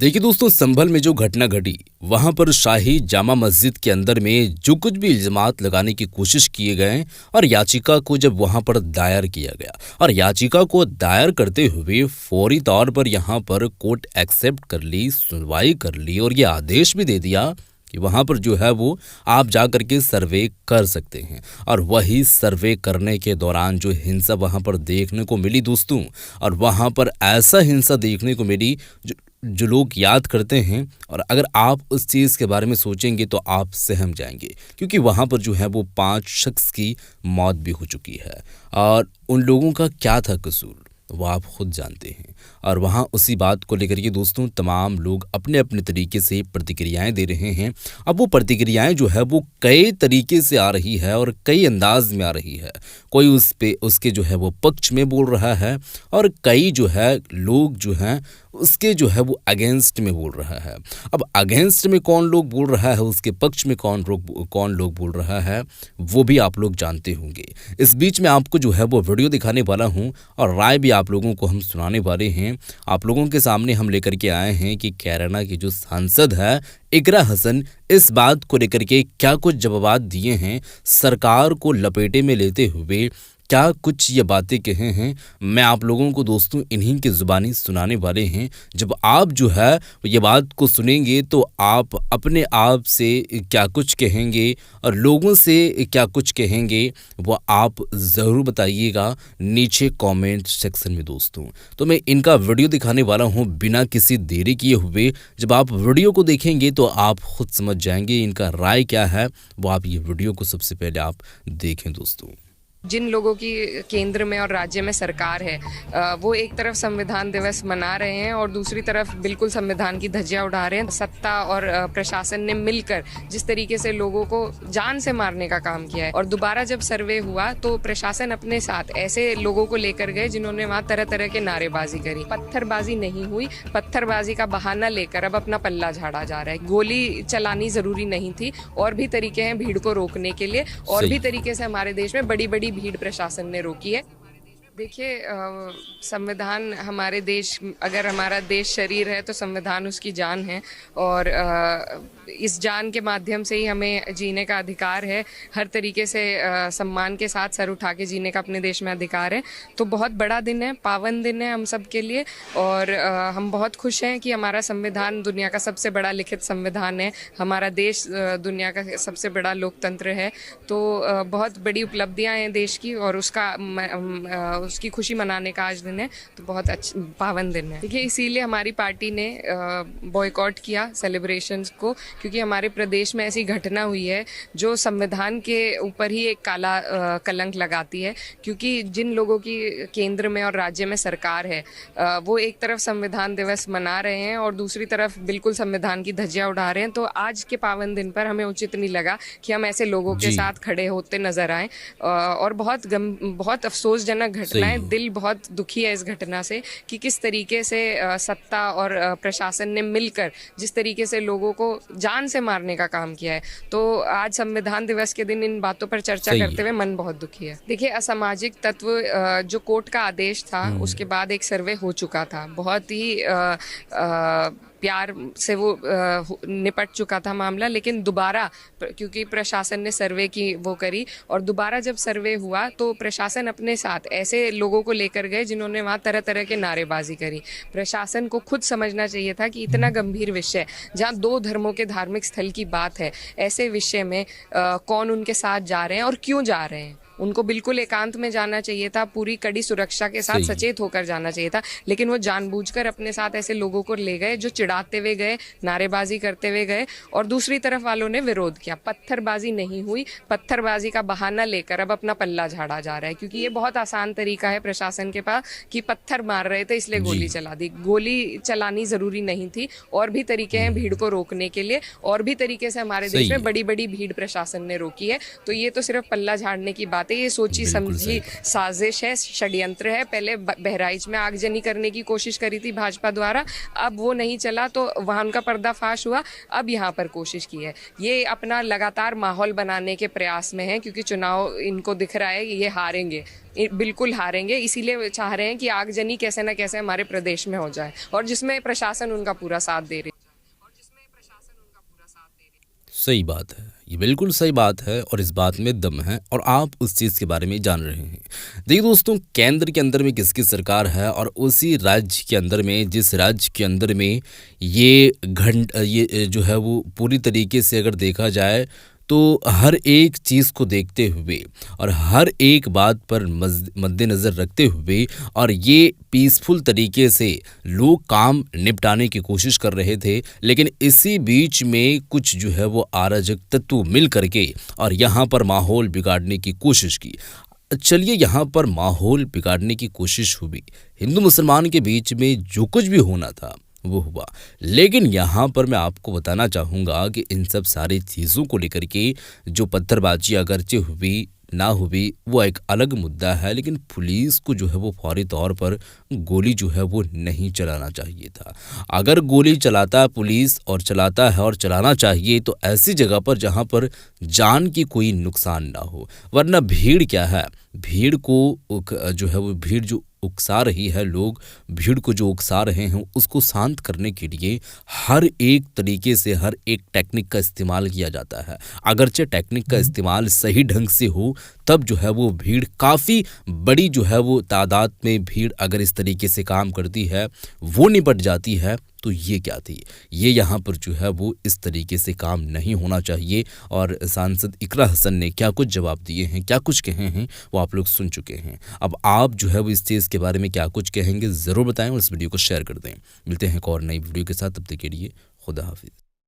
देखिए दोस्तों, संभल में जो घटना घटी वहां पर शाही जामा मस्जिद के अंदर में जो कुछ भी इल्जामात लगाने की कोशिश किए गए और याचिका को जब वहां पर दायर किया गया और याचिका को दायर करते हुए फौरी तौर पर यहां पर कोर्ट एक्सेप्ट कर ली, सुनवाई कर ली और ये आदेश भी दे दिया कि वहां पर जो है वो आप जा करके सर्वे कर सकते हैं। और वही सर्वे करने के दौरान जो हिंसा वहां पर देखने को मिली दोस्तों, और वहां पर ऐसा हिंसा देखने को मिली जो जो लोग याद करते हैं, और अगर आप उस चीज़ के बारे में सोचेंगे तो आप सहम जाएंगे, क्योंकि वहाँ पर जो है वो 5 शख्स की मौत भी हो चुकी है। और उन लोगों का क्या था कसूर वो आप खुद जानते हैं। और वहाँ उसी बात को लेकर के दोस्तों तमाम लोग अपने अपने तरीके से प्रतिक्रियाएं दे रहे हैं। अब वो प्रतिक्रियाएं जो है वो कई तरीके से आ रही है और कई अंदाज में आ रही है। कोई उस पे उसके जो है वो पक्ष में बोल रहा है और कई जो है लोग जो हैं उसके जो है वो अगेंस्ट में बोल रहा है। अब अगेंस्ट में कौन लोग बोल रहा है, उसके पक्ष में कौन लोग बोल रहा है, वो भी आप लोग जानते होंगे। इस बीच में आपको जो है वो वीडियो दिखाने वाला हूं और राय भी आप लोगों को हम सुनाने वाले हैं। आप लोगों के सामने हम लेकर के आए हैं कि कैराना की जो सांसद है इकरा हसन, इस बात को लेकर के क्या कुछ जवाब दिए हैं, सरकार को लपेटे में लेते हुए क्या कुछ ये बातें कहे हैं, मैं आप लोगों को दोस्तों इन्हीं की ज़ुबानी सुनाने वाले हैं। जब आप जो है ये बात को सुनेंगे तो आप अपने आप से क्या कुछ कहेंगे और लोगों से क्या कुछ कहेंगे वो आप ज़रूर बताइएगा नीचे कमेंट सेक्शन में दोस्तों। तो मैं इनका वीडियो दिखाने वाला हूँ बिना किसी देरी किए हुए। जब आप वीडियो को देखेंगे तो आप खुद समझ जाएंगे इनका राय क्या है। वो आप ये वीडियो को सबसे पहले आप देखें दोस्तों। जिन लोगों की केंद्र में और राज्य में सरकार है, वो एक तरफ संविधान दिवस मना रहे हैं और दूसरी तरफ बिल्कुल संविधान की धज्जियां उड़ा रहे हैं। सत्ता और प्रशासन ने मिलकर जिस तरीके से लोगों को जान से मारने का काम किया है। और दोबारा जब सर्वे हुआ तो प्रशासन अपने साथ ऐसे लोगों को लेकर गए जिन्होंने वहां तरह तरह के नारेबाजी करी। पत्थरबाजी नहीं हुई, पत्थरबाजी का बहाना लेकर अब अपना पल्ला झाड़ा जा रहा है। गोली चलानी जरूरी नहीं थी, और भी तरीके हैं भीड़ को रोकने के लिए, और भी तरीके से हमारे देश में बड़ी बड़ी भीड़ प्रशासन ने रोकी है। देखिए, संविधान हमारे देश, अगर हमारा देश शरीर है तो संविधान उसकी जान है, और इस जान के माध्यम से ही हमें जीने का अधिकार है। हर तरीके से सम्मान के साथ सर उठा के जीने का अपने देश में अधिकार है। तो बहुत बड़ा दिन है, पावन दिन है हम सब के लिए, और हम बहुत खुश हैं कि हमारा संविधान दुनिया का सबसे बड़ा लिखित संविधान है। हमारा देश दुनिया का सबसे बड़ा लोकतंत्र है। तो बहुत बड़ी उपलब्धियां हैं देश की, और उसकी खुशी मनाने का आज दिन है। तो बहुत अच्छा पावन दिन है। देखिए, इसीलिए हमारी पार्टी ने बॉयकॉट किया सेलिब्रेशंस को, क्योंकि हमारे प्रदेश में ऐसी घटना हुई है जो संविधान के ऊपर ही एक काला कलंक लगाती है। क्योंकि जिन लोगों की केंद्र में और राज्य में सरकार है, वो एक तरफ संविधान दिवस मना रहे हैं और दूसरी तरफ बिल्कुल संविधान की धज्जियां उड़ा रहे हैं। तो आज के पावन दिन पर हमें उचित नहीं लगा कि हम ऐसे लोगों के साथ खड़े होते नजर आए। और बहुत अफसोसजनक घटना है। दिल बहुत दुखी है इस घटना से कि किस तरीके से सत्ता और प्रशासन ने मिलकर जिस तरीके से लोगों को जान से मारने का काम किया है। तो आज संविधान दिवस के दिन इन बातों पर चर्चा करते हुए मन बहुत दुखी है। देखिए, असामाजिक तत्व, जो कोर्ट का आदेश था उसके बाद एक सर्वे हो चुका था। बहुत ही प्यार से वो निपट चुका था मामला, लेकिन दोबारा क्योंकि प्रशासन ने सर्वे की वो करी, और दोबारा जब सर्वे हुआ तो प्रशासन अपने साथ ऐसे लोगों को लेकर गए जिन्होंने वहाँ तरह तरह के नारेबाजी करी। प्रशासन को खुद समझना चाहिए था कि इतना गंभीर विषय, जहाँ 2 धर्मों के धार्मिक स्थल की बात है, ऐसे विषय में कौन उनके साथ जा रहे हैं और क्यों जा रहे हैं। उनको बिल्कुल एकांत में जाना चाहिए था, पूरी कड़ी सुरक्षा के साथ सचेत होकर जाना चाहिए था, लेकिन वो जानबूझकर अपने साथ ऐसे लोगों को ले गए जो चिढ़ाते हुए गए, नारेबाजी करते हुए गए, और दूसरी तरफ वालों ने विरोध किया। पत्थरबाजी नहीं हुई, पत्थरबाजी का बहाना लेकर अब अपना पल्ला झाड़ा जा रहा है। क्योंकि ये बहुत आसान तरीका है प्रशासन के पास कि पत्थर मार रहे थे इसलिए गोली चला दी। गोली चलानी जरूरी नहीं थी, और भी तरीके हैं भीड़ को रोकने के लिए, और भी तरीके से हमारे देश में बड़ी बड़ी भीड़ प्रशासन ने रोकी है। तो ये तो सिर्फ पल्ला झाड़ने की बात बातें ये सोची बिल्कुल सही समझी बात। साजिश है, षड्यंत्र है। पहले बहराइच में आगजनी करने की कोशिश करी थी भाजपा द्वारा, अब वो नहीं चला तो वहाँ उनका पर्दाफाश हुआ, अब यहाँ पर कोशिश की है। ये अपना लगातार माहौल बनाने के प्रयास में है, क्योंकि चुनाव इनको दिख रहा है कि ये हारेंगे, बिल्कुल हारेंगे, इसीलिए चाह रहे हैं कि आगजनी कैसे न कैसे हमारे प्रदेश में हो जाए, और जिसमें प्रशासन उनका पूरा साथ दे रही है। सही बात है, ये बिल्कुल सही बात है और इस बात में दम है और आप उस चीज़ के बारे में जान रहे हैं। देखिए दोस्तों, केंद्र के अंदर में किसकी सरकार है और उसी राज्य के अंदर में, जिस राज्य के अंदर में ये जो है वो पूरी तरीके से अगर देखा जाए तो हर एक चीज़ को देखते हुए और हर एक बात पर मद्देनज़र रखते हुए और ये पीसफुल तरीके से लोग काम निपटाने की कोशिश कर रहे थे, लेकिन इसी बीच में कुछ जो है वो अराजक तत्व मिल करके और यहाँ पर माहौल बिगाड़ने की कोशिश की। चलिए, यहाँ पर माहौल बिगाड़ने की कोशिश हुई, हिंदू मुसलमान के बीच में जो कुछ भी होना था वो हुआ, लेकिन यहाँ पर मैं आपको बताना चाहूँगा कि इन सब सारी चीज़ों को लेकर के जो पत्थरबाजी अगरचे हुई ना हुई वो एक अलग मुद्दा है, लेकिन पुलिस को जो है वो फौरी तौर पर गोली जो है वो नहीं चलाना चाहिए था। अगर गोली चलाता पुलिस और चलाता है और चलाना चाहिए तो ऐसी जगह पर जहाँ पर जान की कोई नुकसान ना हो, वरना भीड़ क्या है, भीड़ को जो है वो भीड़ जो उकसा रही है, लोग भीड़ को जो उकसा रहे हैं उसको शांत करने के लिए हर एक तरीके से हर एक टेक्निक का इस्तेमाल किया जाता है। अगरचे टेक्निक का इस्तेमाल सही ढंग से हो तब जो है वो भीड़ काफ़ी बड़ी जो है वो तादाद में भीड़ अगर इस तरीके से काम करती है वो निपट जाती है। तो ये क्या थी, ये यहाँ पर जो है वो इस तरीके से काम नहीं होना चाहिए। और सांसद इकरा हसन ने क्या कुछ जवाब दिए हैं, क्या कुछ कहे हैं, वो आप लोग सुन चुके हैं। अब आप जो है वो इस चीज़ के बारे में क्या कुछ कहेंगे ज़रूर बताएं और इस वीडियो को शेयर कर दें। मिलते हैं एक और नई वीडियो के साथ, तब तक के लिए खुदा हाफिज़।